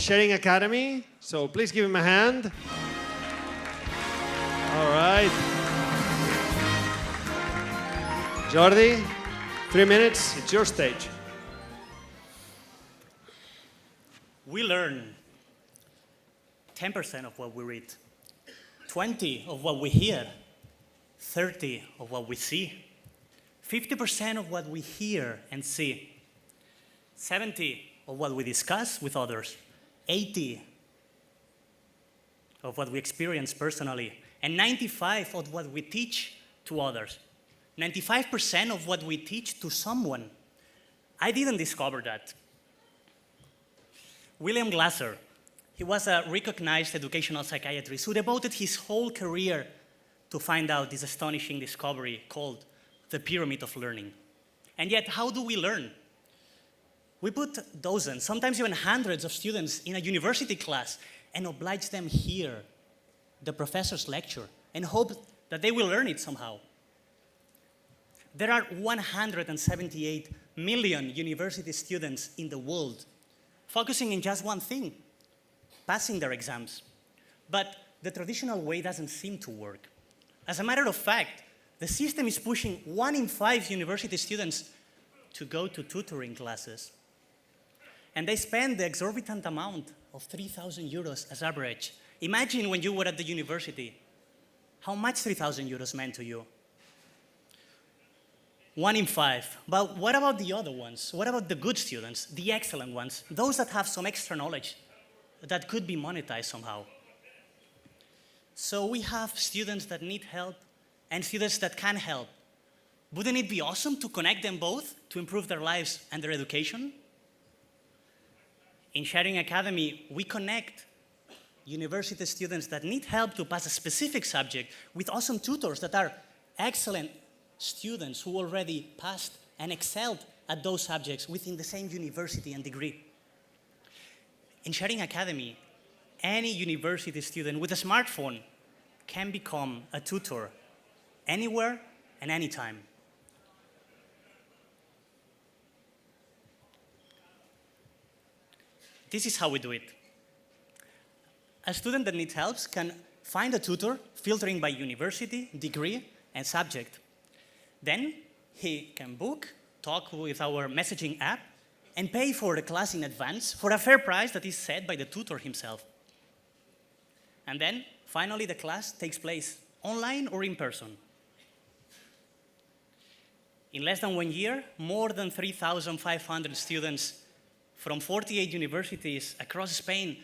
Sharing Academy. So please give him a hand. All right. Jordi, 3 minutes. It's your stage. We learn 10% of what we read, 20 of what we hear, 30 of what we see, 50% of what we hear and see, 70 of what we discuss with others, 80 of what we experience personally, and 95 of what we teach to others. 95% of what we teach to someone. I didn't discover that. William Glasser, he was a recognized educational psychiatrist who devoted his whole career to find out this astonishing discovery called the pyramid of learning. And yet, how do we learn? We put dozens, sometimes even hundreds of students in a university class and oblige them hear the professor's lecture and hope that they will learn it somehow. There are 178 million university students in the world focusing in just one thing, passing their exams. But the traditional way doesn't seem to work. As a matter of fact, the system is pushing 1 in 5 university students to go to tutoring classes. And they spend the exorbitant amount of 3,000 euros as average. Imagine when you were at the university, how much 3,000 euros meant to you. 1 in 5. But what about the other ones? What about the good students, the excellent ones, those that have some extra knowledge that could be monetized somehow? So we have students that need help and students that can help. Wouldn't it be awesome to connect them both to improve their lives and their education? In Sharing Academy, we connect university students that need help to pass a specific subject with awesome tutors that are excellent students who already passed and excelled at those subjects within the same university and degree. In Sharing Academy, any university student with a smartphone can become a tutor anywhere and anytime. This is how we do it. A student that needs help can find a tutor filtering by university, degree, and subject. Then he can book, talk with our messaging app, and pay for the class in advance for a fair price that is set by the tutor himself. And then, finally, the class takes place online or in person. In less than 1 year, more than 3,500 students from 48 universities across Spain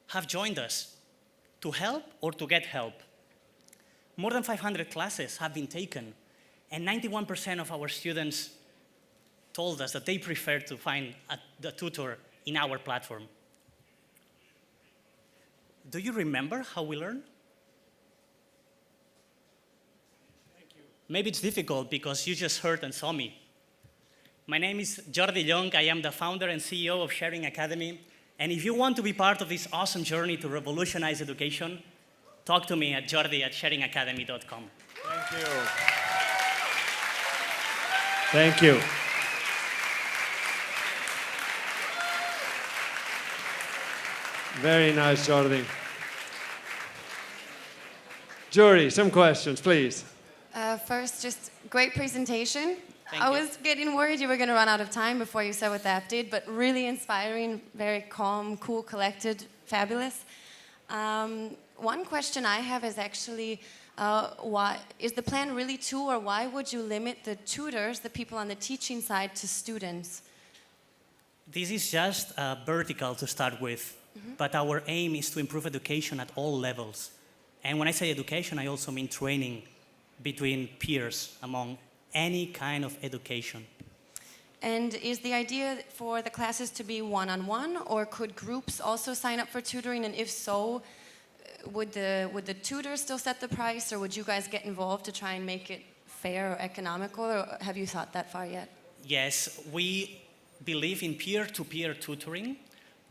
have joined us to help or to get help. More than 500 classes have been taken, and 91% of our students told us that they prefer to find a tutor in our platform. Do you remember how we learn? Thank you. Maybe it's difficult because you just heard and saw me. My name is Jordi Llong. I am the founder and CEO of Sharing Academy. And if you want to be part of this awesome journey to revolutionize education, talk to me at jordi@sharingacademy.com. Thank you. Thank you. Very nice, Jordi. Jordi, some questions, please. First, just great presentation. Thank I you. was getting worried you were going to run out of time before you said what the app did, but really inspiring, very calm, cool, collected, fabulous. One question I have is actually, why is the plan really to, or why would you limit the tutors, the people on the teaching side, to students? This is just vertical to start with, but our aim is to improve education at all levels. And when I say education, I also mean training between peers among any kind of education. And is the idea for the classes to be one-on-one, or could groups also sign up for tutoring? And if so, would the tutor still set the price, or would you guys get involved to try and make it fair or economical, or have you thought that far yet? Yes, we believe in peer-to-peer tutoring,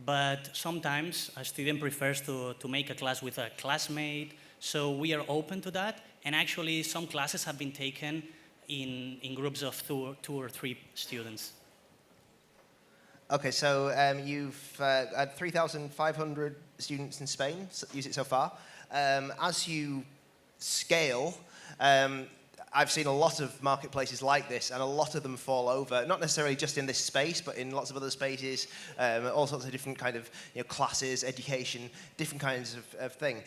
but sometimes a student prefers to make a class with a classmate, so we are open to that. And actually, some classes have been taken in groups of two or three students. Okay, so you've had 3,500 students in Spain use it so far. As you scale, I've seen a lot of marketplaces like this, and a lot of them fall over, not necessarily just in this space, but in lots of other spaces, all sorts of different kind of classes, education, different kinds of thing.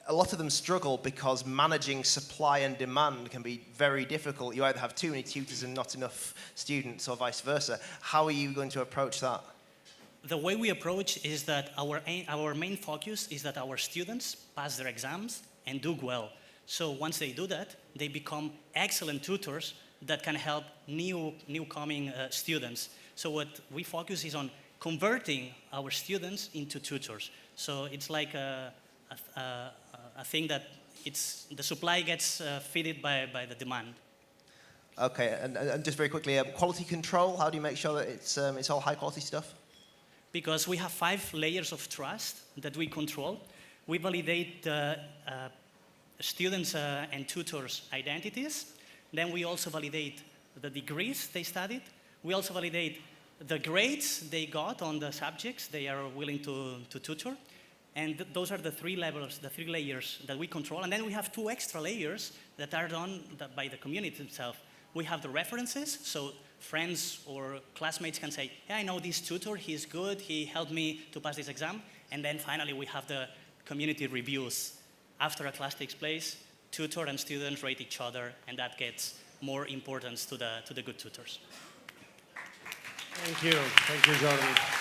A lot of them struggle because managing supply and demand can be very difficult. You either have too many tutors and not enough students, or vice versa. How are you going to approach that? The way we approach is that our main focus is that our students pass their exams and do well. So once they do that, they become excellent tutors that can help new coming students. So what we focus is on converting our students into tutors. So it's like a thing that the supply gets fed by the demand. Okay, and just very quickly, quality control. How do you make sure that it's all high quality stuff? Because we have 5 layers of trust that we control. We validate students' and tutors' identities. Then we also validate the degrees they studied. We also validate the grades they got on the subjects they are willing to tutor. And those are the 3 levels, the 3 layers that we control. And then we have 2 extra layers that are done by the community itself. We have the references, so friends or classmates can say, yeah, I know this tutor, he's good, he helped me to pass this exam. And then finally we have the community reviews. After a class takes place, tutor and students rate each other, and that gets more importance to the good tutors. Thank you, Jordi.